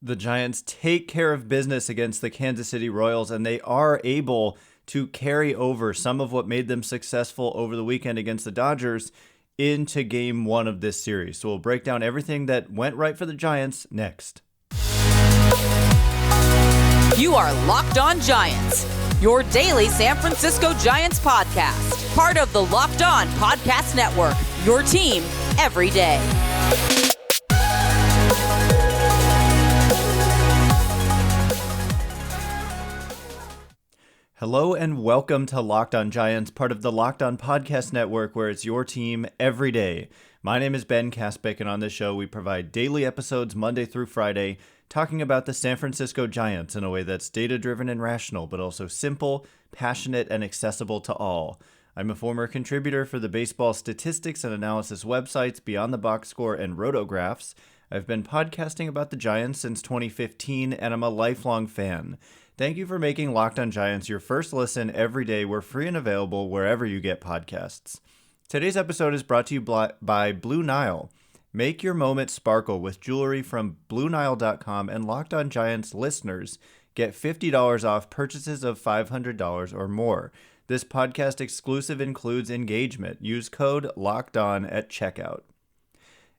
the Giants take care of business against the Kansas City Royals, and they are able to carry over some of what made them successful over the weekend against the Dodgers into game one of this series. So we'll break down everything that went right for the Giants next. You are Locked On Giants, your daily San Francisco Giants podcast. Part of the Locked On Podcast Network, your team every day. Hello and welcome to Locked On Giants, part of the Locked On Podcast Network, where it's your team every day. My name is Ben Kaspick, and on this show we provide daily episodes Monday through Friday, talking about the San Francisco Giants in a way that's data-driven and rational, but also simple, passionate, and accessible to all. I'm a former contributor for the baseball statistics and analysis websites Beyond the Box Score and Rotographs. I've been podcasting about the Giants since 2015, and I'm a lifelong fan. Thank you for making Locked On Giants your first listen every day. We're free and available wherever you get podcasts. Today's episode is brought to you by Blue Nile. Make your moment sparkle with jewelry from BlueNile.com, and Locked On Giants listeners get $50 off purchases of $500 or more. This podcast exclusive includes engagement. Use code LOCKEDON at checkout.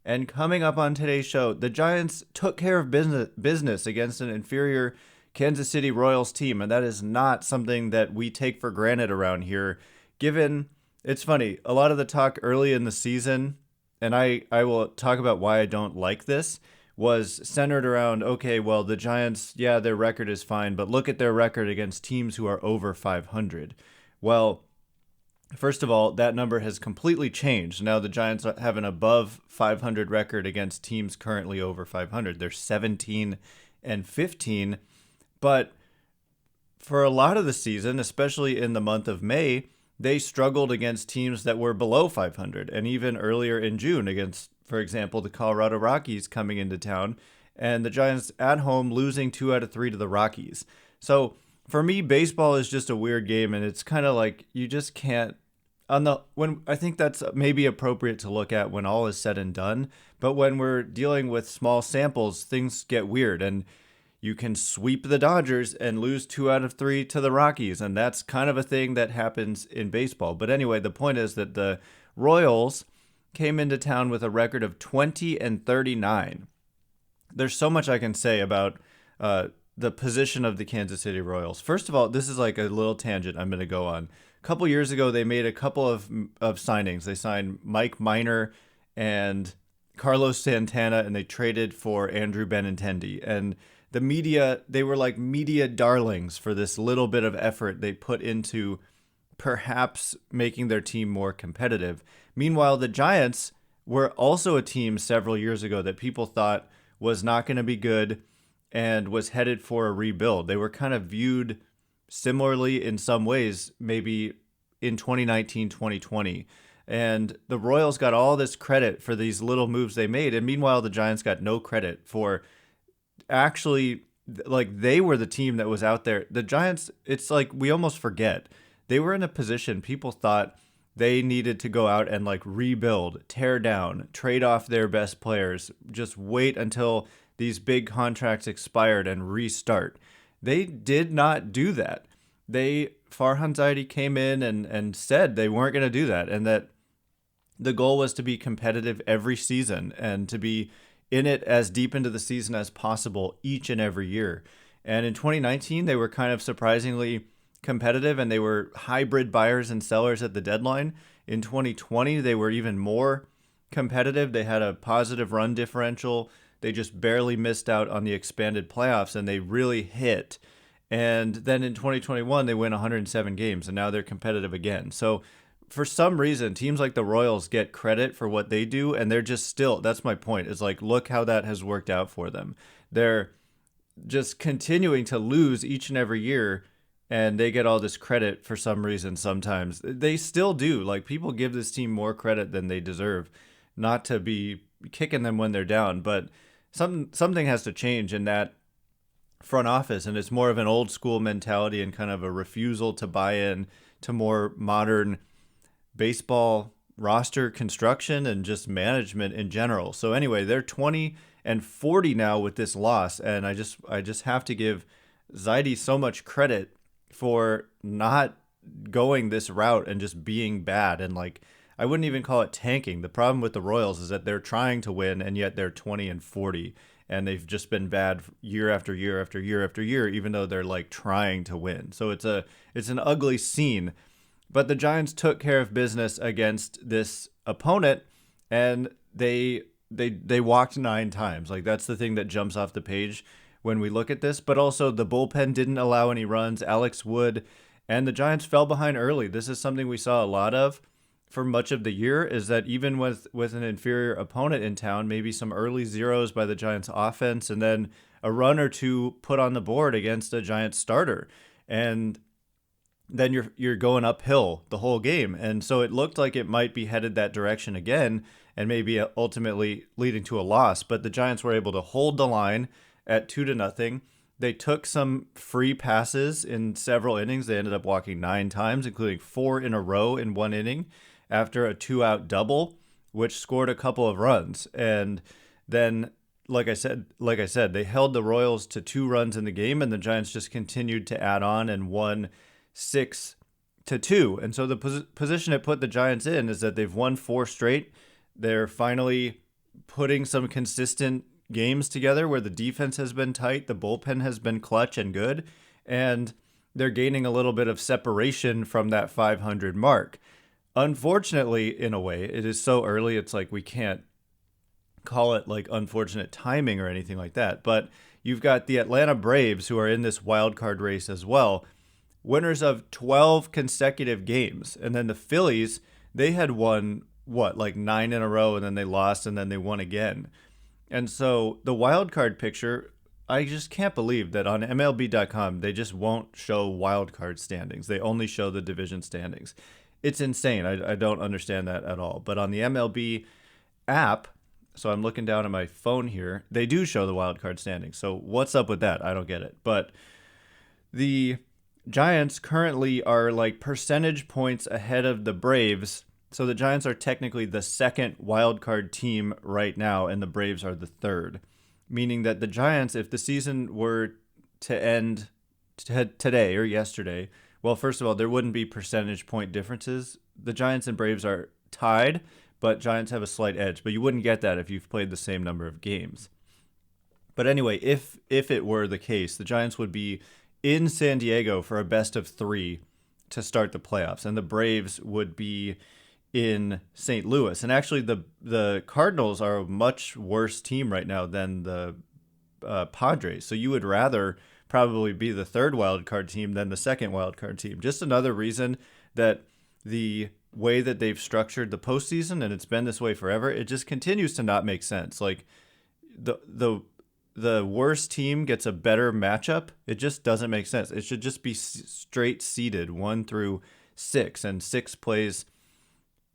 And coming up on today's show, the Giants took care of business against an inferior Kansas City Royals team, and that is not something that we take for granted around here, given, it's funny, a lot of the talk early in the season, and I will talk about why I don't like this, was centered around, okay, well, the Giants, yeah, their record is fine, but look at their record against teams who are over 500. Well, first of all, that number has completely changed. Now the Giants have an above 500 record against teams currently over 500. They're 17 and 15. But for a lot of the season, especially in the month of May, they struggled against teams that were below 500. And even earlier in June against, for example, the Colorado Rockies coming into town, and the Giants at home losing 2 out of 3 to the Rockies. So for me, baseball is just a weird game, and it's kind of like you just can't. When I think that's maybe appropriate to look at when all is said and done. But when we're dealing with small samples, things get weird, and you can sweep the Dodgers and lose 2 out of 3 to the Rockies, and that's kind of a thing that happens in baseball. But anyway, the point is that the Royals came into town with a record of 20 and 39. There's so much I can say about the position of the Kansas City Royals. First of all, this is like a little tangent I'm going to go on. A couple years ago, they made a couple of signings. They signed Mike Minor and Carlos Santana, and they traded for Andrew Benintendi. And the media, they were like media darlings for this little bit of effort they put into perhaps making their team more competitive. Meanwhile, the Giants were also a team several years ago that people thought was not going to be good and was headed for a rebuild. They were kind of viewed similarly in some ways, maybe in 2019, 2020. And the Royals got all this credit for these little moves they made. And meanwhile, the Giants got no credit for actually, like, they were the team that was out there. The Giants, it's like we almost forget. They were in a position people thought they needed to go out and like rebuild, tear down, trade off their best players, just wait until these big contracts expired and restart. They did not do that. Farhan Zaidi came in and said they weren't going to do that, and that the goal was to be competitive every season and to be in it as deep into the season as possible each and every year. And in 2019, they were kind of surprisingly competitive, and they were hybrid buyers and sellers at the deadline. In 2020, they were even more competitive. They had a positive run differential. They just barely missed out on the expanded playoffs, and they really hit. And then in 2021, they win 107 games, and now they're competitive again. So for some reason, teams like the Royals get credit for what they do, and they're just still, that's my point, is like, look how that has worked out for them. They're just continuing to lose each and every year, and they get all this credit for some reason sometimes. They still do. Like, people give this team more credit than they deserve, not to be kicking them when they're down, but something has to change in that front office, and it's more of an old school mentality and kind of a refusal to buy in to more modern baseball roster construction and just management in general. So anyway, they're 20 and 40 now with this loss. And I just have to give Zaidi so much credit for not going this route and just being bad. And like, I wouldn't even call it tanking. The problem with the Royals is that they're trying to win, and yet they're 20-40, and they've just been bad year after year after year after year, even though they're like trying to win. So it's an ugly scene. But the Giants took care of business against this opponent, and they walked 9 times. Like, that's the thing that jumps off the page when we look at this. But also the bullpen didn't allow any runs. Alex Wood, and the Giants fell behind early. This is something we saw a lot of for much of the year, is that even with an inferior opponent in town, maybe some early zeros by the Giants offense, and then a run or two put on the board against a Giants starter, and then you're going uphill the whole game. And so it looked like it might be headed that direction again, and maybe ultimately leading to a loss. But the Giants were able to hold the line at 2-0. They took some free passes in several innings. They ended up walking 9 times, including 4 in a row in one inning, after a 2-out double, which scored a couple of runs. And then, like I said, they held the Royals to 2 runs in the game, and the Giants just continued to add on and won 6-2. And so the position it put the Giants in is that they've won 4 straight. They're finally putting some consistent games together where the defense has been tight, the bullpen has been clutch and good, and they're gaining a little bit of separation from that 500 mark. Unfortunately, in a way, it is so early, it's like we can't call it like unfortunate timing or anything like that. But you've got the Atlanta Braves, who are in this wild card race as well, winners of 12 consecutive games. And then the Phillies, they had won, 9 in a row, and then they lost, and then they won again. And so the wild card picture, I just can't believe that on MLB.com, they just won't show wild card standings. They only show the division standings. It's insane. I don't understand that at all. But on the MLB app, so I'm looking down at my phone here, they do show the wild card standings. So what's up with that? I don't get it. But the Giants currently are like percentage points ahead of the Braves. So the Giants are technically the second wild card team right now, and the Braves are the third. Meaning that the Giants, if the season were to end today or yesterday, well, first of all, there wouldn't be percentage point differences. The Giants and Braves are tied, but Giants have a slight edge. But you wouldn't get that if you've played the same number of games. But anyway, if it were the case, the Giants would be in San Diego for a best of 3 to start the playoffs, and the Braves would be in St. Louis. And actually, the Cardinals are a much worse team right now than the Padres. So you would rather probably be the third wild card team than the second wild card team. Just another reason that the way that they've structured the postseason, and it's been this way forever, it just continues to not make sense. Like the worst team gets a better matchup. It just doesn't make sense. It should just be straight seeded 1 through 6, and 6 plays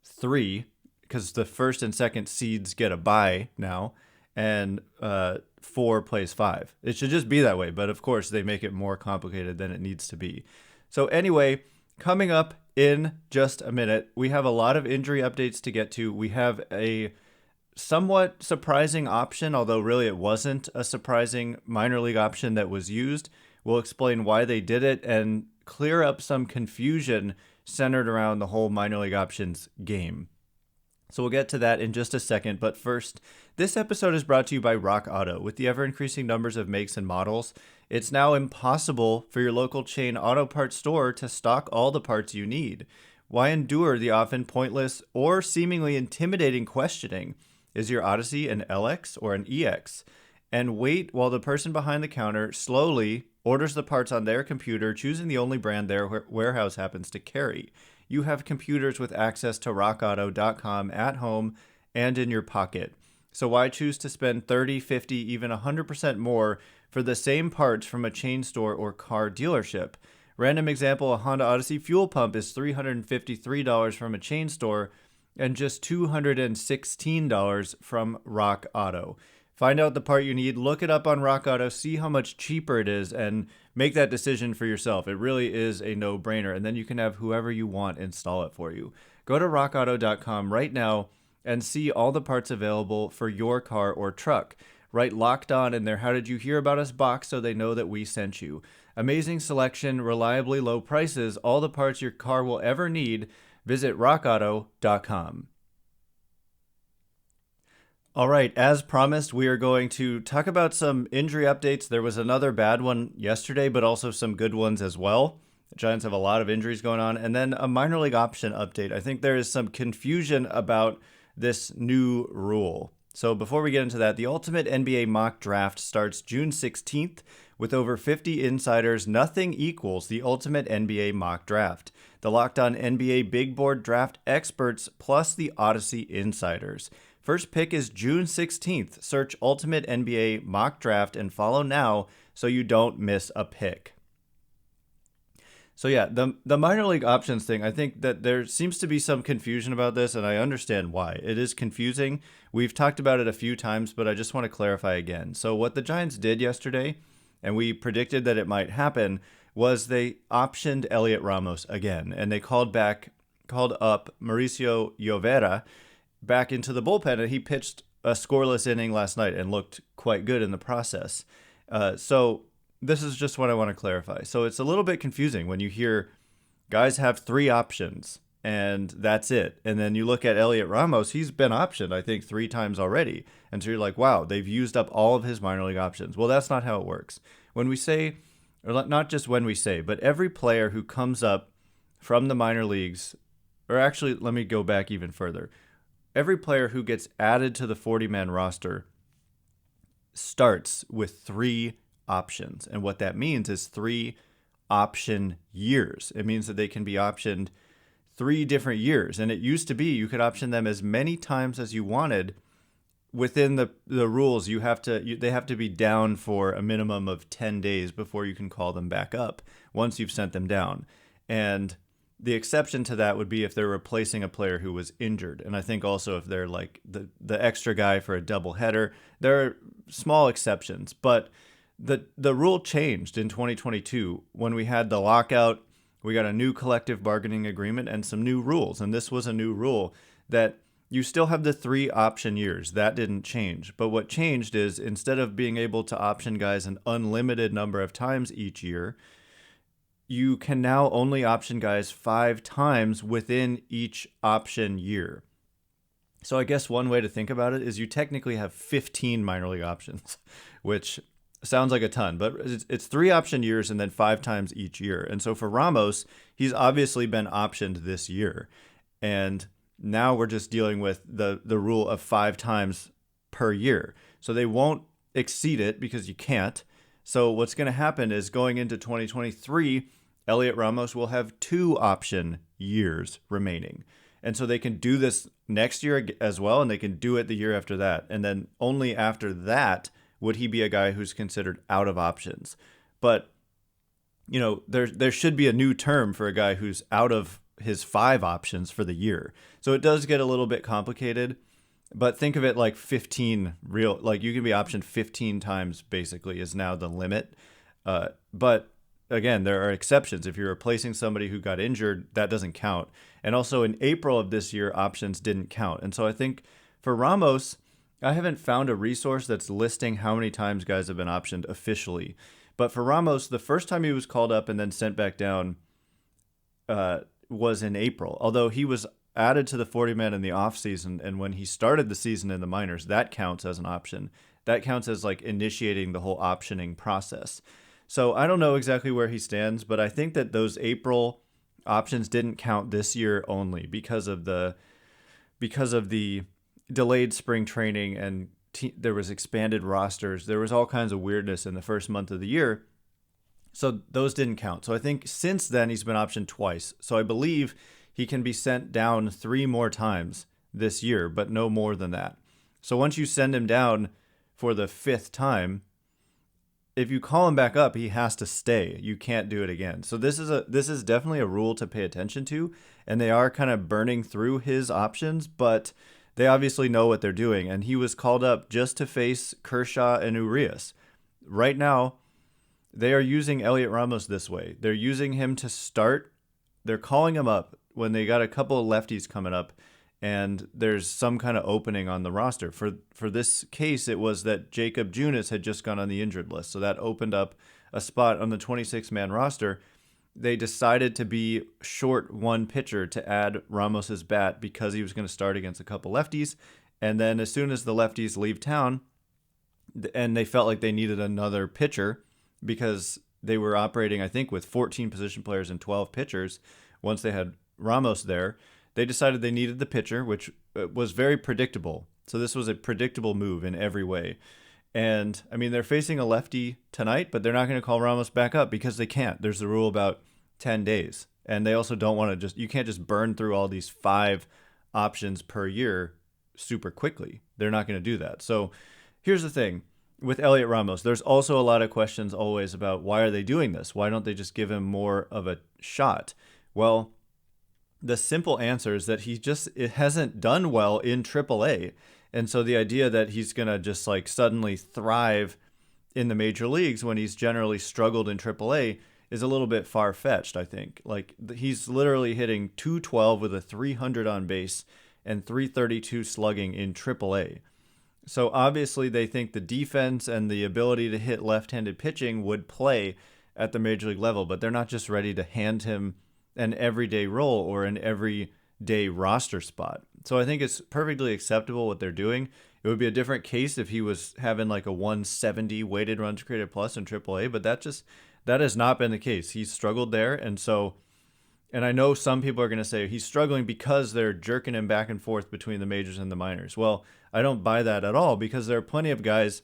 3 because the first and second seeds get a bye now, and 4 plays 5. It should just be that way, but of course they make it more complicated than it needs to be. So anyway, coming up in just a minute, we have a lot of injury updates to get to. We have a somewhat surprising option, although really it wasn't a surprising minor league option that was used. We'll explain why they did it and clear up some confusion centered around the whole minor league options game. So we'll get to that in just a second, but first, this episode is brought to you by Rock Auto. With the ever-increasing numbers of makes and models, it's now impossible for your local chain auto parts store to stock all the parts you need. Why endure the often pointless or seemingly intimidating questioning? Is your Odyssey an LX or an EX? And wait while the person behind the counter slowly orders the parts on their computer, choosing the only brand their warehouse happens to carry. You have computers with access to rockauto.com at home and in your pocket. So why choose to spend 30, 50, even 100% more for the same parts from a chain store or car dealership? Random example, a Honda Odyssey fuel pump is $353 from a chain store and just $216 from Rock Auto. Find out the part you need, look it up on Rock Auto, see how much cheaper it is, and make that decision for yourself. It really is a no-brainer, and then you can have whoever you want install it for you. Go to rockauto.com right now and see all the parts available for your car or truck. Write Locked On in their How Did You Hear About Us box so they know that we sent you. Amazing selection, reliably low prices, all the parts your car will ever need. Visit rockauto.com. All right, as promised, we are going to talk about some injury updates. There was another bad one yesterday, but also some good ones as well. The Giants have a lot of injuries going on. And then a minor league option update. I think there is some confusion about this new rule. So before we get into that, the Ultimate NBA Mock Draft starts June 16th. With over 50 insiders, nothing equals the Ultimate NBA Mock Draft. The Locked On NBA Big Board Draft experts plus the Odyssey insiders. First pick is June 16th. Search Ultimate NBA Mock Draft and follow now so you don't miss a pick. So yeah, the minor league options thing, I think that there seems to be some confusion about this, and I understand why. It is confusing. We've talked about it a few times, but I just want to clarify again. So what the Giants did yesterday, and we predicted that it might happen, was they optioned Elliot Ramos again, and they called up Mauricio Llovera back into the bullpen, and he pitched a scoreless inning last night and looked quite good in the process. So this is just what I want to clarify. So it's a little bit confusing when you hear guys have 3 options and that's it. And then you look at Elliot Ramos, he's been optioned, I think, 3 times already. And so you're like, wow, they've used up all of his minor league options. Well, that's not how it works. When we say, or not just when we say, but every player who comes up from the minor leagues, or actually, let me go back even further. Every player who gets added to the 40-man roster starts with 3 options. And what that means is 3 option years. It means that they can be optioned 3 different years. And it used to be you could option them as many times as you wanted. Within the rules, they have to be down for a minimum of 10 days before you can call them back up once you've sent them down. And the exception to that would be if they're replacing a player who was injured. And I think also if they're like the extra guy for a doubleheader, there are small exceptions. But the rule changed in 2022 when we had the lockout. We got a new collective bargaining agreement and some new rules. And this was a new rule that you still have the 3 option years. That didn't change. But what changed is instead of being able to option guys an unlimited number of times each year, you can now only option guys 5 times within each option year. So I guess one way to think about it is you technically have 15 minor league options, which sounds like a ton, but it's 3 option years and then 5 times each year. And so for Ramos, he's obviously been optioned this year. And now we're just dealing with the rule of 5 times per year. So they won't exceed it because you can't. So what's going to happen is going into 2023, Elliot Ramos will have 2 option years remaining. And so they can do this next year as well, and they can do it the year after that. And then only after that would he be a guy who's considered out of options. But, you know, there should be a new term for a guy who's out of his 5 options for the year. So it does get a little bit complicated. But think of it like 15 real, like you can be optioned 15 times basically is now the limit. But again, there are exceptions. If you're replacing somebody who got injured, that doesn't count. And also in April of this year, options didn't count. And so I think for Ramos, I haven't found a resource that's listing how many times guys have been optioned officially. But for Ramos, the first time he was called up and then sent back down was in April. Although he was added to the 40-man in the offseason, and when he started the season in the minors, that counts as an option. That counts as like initiating the whole optioning process. So I don't know exactly where he stands, but I think that those April options didn't count this year only because of the delayed spring training and there was expanded rosters. There was all kinds of weirdness in the first month of the year. So those didn't count. So I think since then he's been optioned twice. So I believe he can be sent down 3 more times this year, but no more than that. So once you send him down for the 5th time, if you call him back up, he has to stay. You can't do it again. So this is definitely a rule to pay attention to, and they are kind of burning through his options, but they obviously know what they're doing. And he was called up just to face Kershaw and Urias. Right now, they are using Elliot Ramos this way. They're using him to start. They're calling him up when they got a couple of lefties coming up, and there's some kind of opening on the roster. For this case, it was that Jacob Junis had just gone on the injured list, so that opened up a spot on the 26-man roster. They decided to be short one pitcher to add Ramos's bat because he was going to start against a couple lefties, and then as soon as the lefties leave town, and they felt like they needed another pitcher because they were operating, I think, with 14 position players and 12 pitchers once they had Ramos there, they decided they needed the pitcher, which was very predictable. So this was a predictable move in every way. And, I mean, they're facing a lefty tonight, but they're not going to call Ramos back up because they can't. There's the rule about 10 days. And they also don't want to you can't just burn through all these 5 options per year super quickly. They're not going to do that. So here's the thing. With Elliot Ramos, there's also a lot of questions always about why are they doing this? Why don't they just give him more of a shot? Well, the simple answer is that it hasn't done well in AAA. And so the idea that he's going to just like suddenly thrive in the major leagues when he's generally struggled in AAA is a little bit far-fetched, I think. Like, he's literally hitting 212 with a 300 on base and 332 slugging in AAA. So obviously they think the defense and the ability to hit left-handed pitching would play at the major league level, but they're not just ready to hand him an everyday role or an everyday roster spot. So I think it's perfectly acceptable what they're doing. It would be a different case if he was having like a 170 weighted runs created plus in AAA, but that has not been the case. He's struggled there, and I know some people are going to say he's struggling because they're jerking him back and forth between the majors and the minors. Well, I don't buy that at all because there are plenty of guys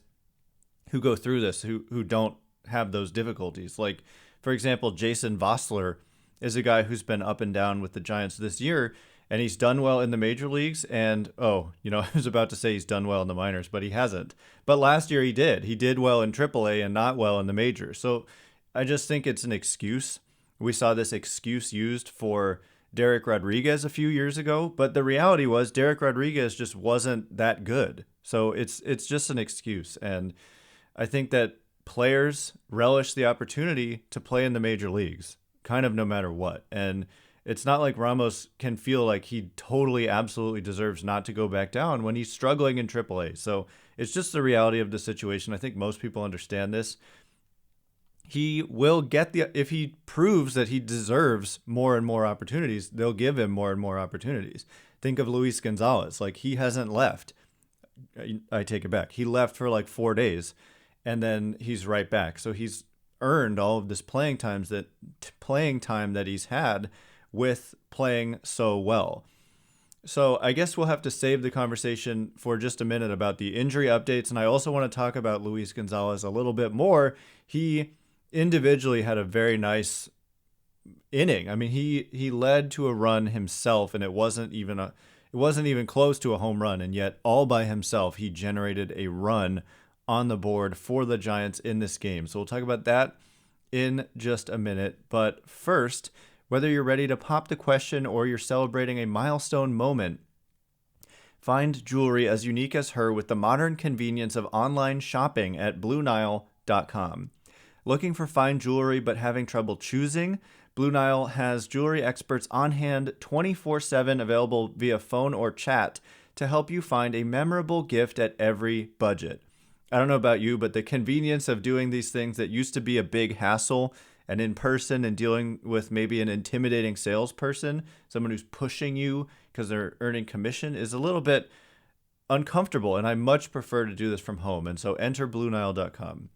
who go through this who don't have those difficulties. Like, for example, Jason Vossler is a guy who's been up and down with the Giants this year, and he's done well in the major leagues. And, I was about to say he's done well in the minors, but he hasn't. But last year he did. He did well in AAA and not well in the majors. So I just think it's an excuse. We saw this excuse used for Derek Rodriguez a few years ago, but the reality was Derek Rodriguez just wasn't that good. So it's just an excuse. And I think that players relish the opportunity to play in the major leagues, kind of no matter what. And it's not like Ramos can feel like he totally, absolutely deserves not to go back down when he's struggling in AAA. So it's just the reality of the situation. I think most people understand this. He will get if he proves that he deserves more and more opportunities, they'll give him more and more opportunities. Think of Luis Gonzalez. Like, he hasn't left. I take it back. He left for like 4 days and then he's right back. So he's earned all of this playing time that he's had with playing so well. So I guess we'll have to save the conversation for just a minute about the injury updates. And I also want to talk about Luis Gonzalez a little bit more. He individually had a very nice inning. I mean, he led to a run himself, and it wasn't even close to a home run, and yet all by himself he generated a run on the board for the Giants in this game. So we'll talk about that in just a minute. But first, whether you're ready to pop the question or you're celebrating a milestone moment, find jewelry as unique as her with the modern convenience of online shopping at BlueNile.com. Looking for fine jewelry but having trouble choosing? Blue Nile has jewelry experts on hand 24/7, available via phone or chat to help you find a memorable gift at every budget. I don't know about you, but the convenience of doing these things that used to be a big hassle and in person and dealing with maybe an intimidating salesperson, someone who's pushing you because they're earning commission, is a little bit uncomfortable. And I much prefer to do this from home. And so enter BlueNile.com,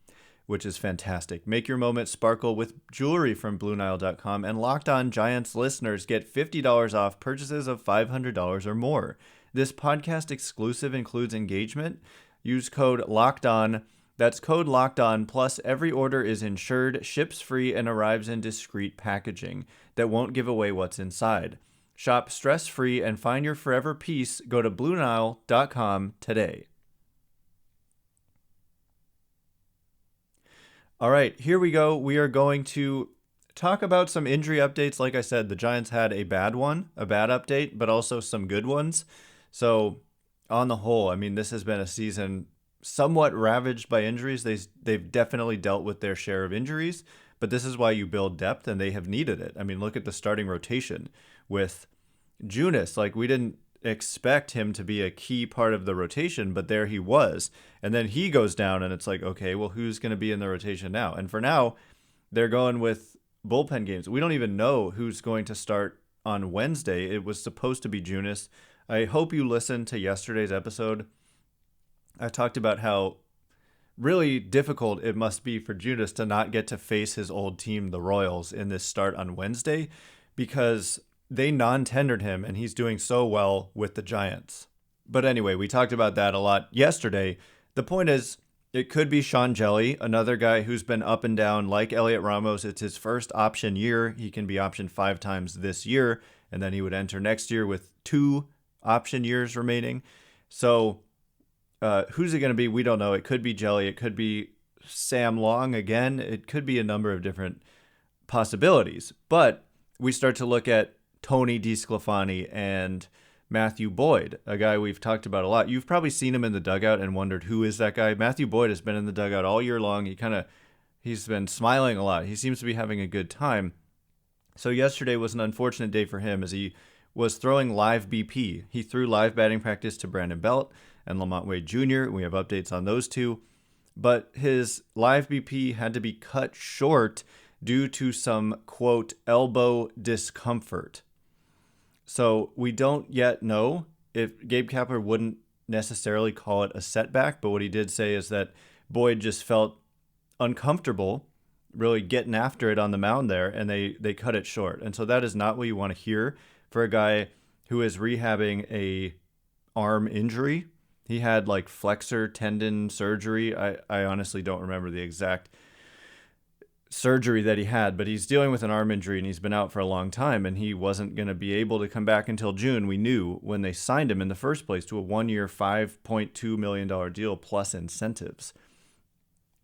which is fantastic. Make your moment sparkle with jewelry from BlueNile.com, and Locked On Giants listeners get $50 off purchases of $500 or more. This podcast exclusive includes engagement. Use code LOCKEDON. That's code LOCKEDON, plus every order is insured, ships free, and arrives in discreet packaging that won't give away what's inside. Shop stress-free and find your forever peace. Go to BlueNile.com today. All right, here we go. We are going to talk about some injury updates. Like I said, the Giants had a bad update, but also some good ones. So on the whole, I mean, this has been a season somewhat ravaged by injuries. They've definitely dealt with their share of injuries, but this is why you build depth, and they have needed it. I mean, look at the starting rotation with Junis. Like, expect him to be a key part of the rotation, but there he was. And then he goes down, and it's like, okay, well, who's going to be in the rotation now? And for now, they're going with bullpen games. We don't even know who's going to start on Wednesday. It was supposed to be Junis. I hope you listened to yesterday's episode. I talked about how really difficult it must be for Junis to not get to face his old team, the Royals, in this start on Wednesday, because they non-tendered him and he's doing so well with the Giants. But anyway, we talked about that a lot yesterday. The point is, it could be Sean Jelly, another guy who's been up and down like Elliot Ramos. It's his first option year. He can be optioned 5 times this year, and then he would enter next year with 2 option years remaining. So who's it going to be? We don't know. It could be Jelly. It could be Sam Long again. It could be a number of different possibilities. But we start to look at Tony DeSclafani and Matthew Boyd, a guy we've talked about a lot. You've probably seen him in the dugout and wondered, who is that guy? Matthew Boyd has been in the dugout all year long. He's been smiling a lot. He seems to be having a good time. So yesterday was an unfortunate day for him as he was throwing live BP. He threw live batting practice to Brandon Belt and Lamont Wade Jr. We have updates on those two. But his live BP had to be cut short due to some, quote, elbow discomfort. So we don't yet know if Gabe Kapler wouldn't necessarily call it a setback, but what he did say is that Boyd just felt uncomfortable really getting after it on the mound there, and they cut it short. And so that is not what you want to hear for a guy who is rehabbing a arm injury. He had like flexor tendon surgery. I honestly don't remember the exact surgery that he had, but he's dealing with an arm injury and he's been out for a long time, and he wasn't going to be able to come back until June. We knew when they signed him in the first place to a 1-year $5.2 million deal plus incentives.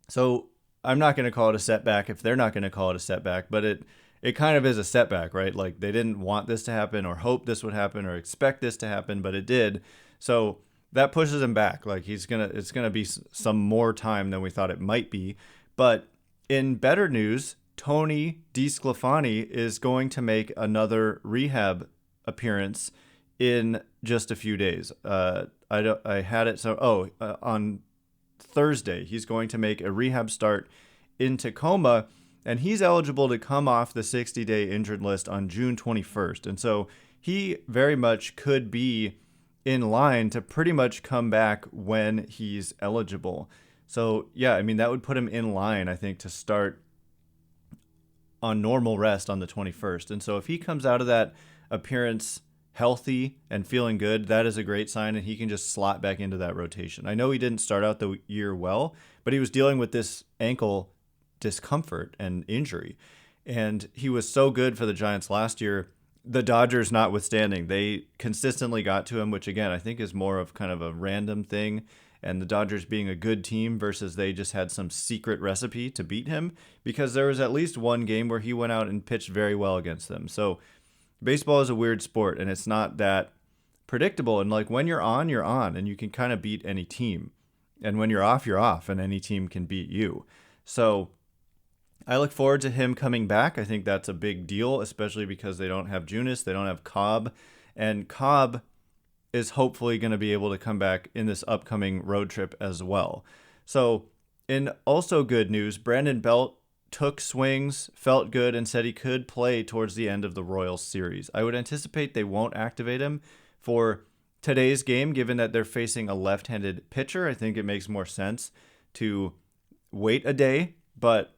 So I'm not going to call it a setback if they're not going to call it a setback, but it kind of is a setback, right? Like they didn't want this to happen or hope this would happen or expect this to happen, but it did. So that pushes him back. Like it's going to be some more time than we thought it might be. But in better news, Tony DeSclafani is going to make another rehab appearance in just a few days. On Thursday, he's going to make a rehab start in Tacoma, and he's eligible to come off the 60-day injured list on June 21st. And so he very much could be in line to pretty much come back when he's eligible. So, yeah, I mean, that would put him in line, I think, to start on normal rest on the 21st. And so if he comes out of that appearance healthy and feeling good, that is a great sign, and he can just slot back into that rotation. I know he didn't start out the year well, but he was dealing with this ankle discomfort and injury. And he was so good for the Giants last year, the Dodgers notwithstanding. They consistently got to him, which, again, I think is more of kind of a random thing, and the Dodgers being a good team versus they just had some secret recipe to beat him, because there was at least one game where he went out and pitched very well against them. So baseball is a weird sport, and it's not that predictable. And like when you're on, and you can kind of beat any team. And when you're off, and any team can beat you. So I look forward to him coming back. I think that's a big deal, especially because they don't have Junis, they don't have Cobb, and Cobb is hopefully going to be able to come back in this upcoming road trip as well. So in also good news, Brandon Belt took swings, felt good, and said he could play towards the end of the Royals series. I would anticipate they won't activate him for today's game, given that they're facing a left-handed pitcher. I think it makes more sense to wait a day, but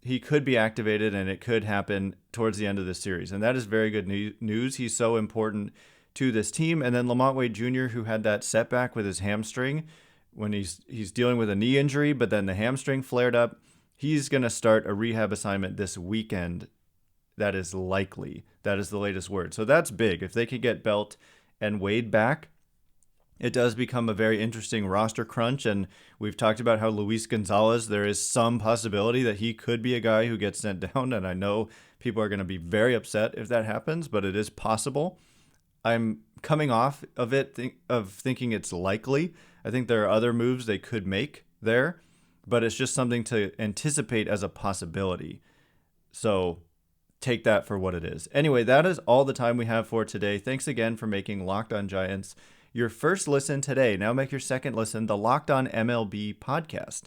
he could be activated, and it could happen towards the end of the series. And that is very good news. He's so important to this team. And then Lamont Wade Jr., who had that setback with his hamstring when he's dealing with a knee injury, but then the hamstring flared up. He's going to start a rehab assignment this weekend. That is likely. That is the latest word. So that's big. If they could get Belt and Wade back, it does become a very interesting roster crunch. And we've talked about how Luis Gonzalez, there is some possibility that he could be a guy who gets sent down. And I know people are going to be very upset if that happens, but it is possible. I'm coming off of it, thinking it's likely. I think there are other moves they could make there, but it's just something to anticipate as a possibility. So take that for what it is. Anyway, that is all the time we have for today. Thanks again for making Locked On Giants your first listen today. Now make your second listen the Locked On MLB podcast.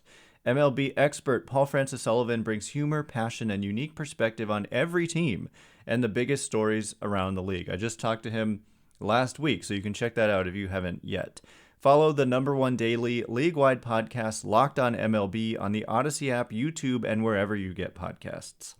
MLB expert Paul Francis Sullivan brings humor, passion, and unique perspective on every team and the biggest stories around the league. I just talked to him last week, so you can check that out if you haven't yet. Follow the #1 daily league-wide podcast, Locked On MLB, on the Odyssey app, YouTube, and wherever you get podcasts.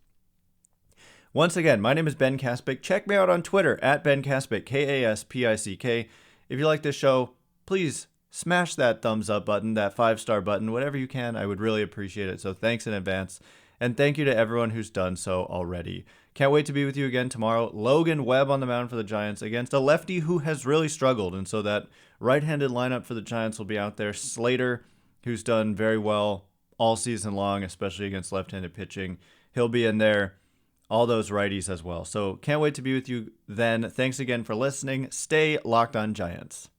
Once again, my name is Ben Kaspick. Check me out on Twitter, at Ben Kaspick, Kaspick. If you like this show, please smash that thumbs up button, that 5-star button, whatever you can. I would really appreciate it. So thanks in advance. And thank you to everyone who's done so already. Can't wait to be with you again tomorrow. Logan Webb on the mound for the Giants against a lefty who has really struggled. And so that right-handed lineup for the Giants will be out there. Slater, who's done very well all season long, especially against left-handed pitching. He'll be in there. All those righties as well. So can't wait to be with you then. Thanks again for listening. Stay Locked On Giants.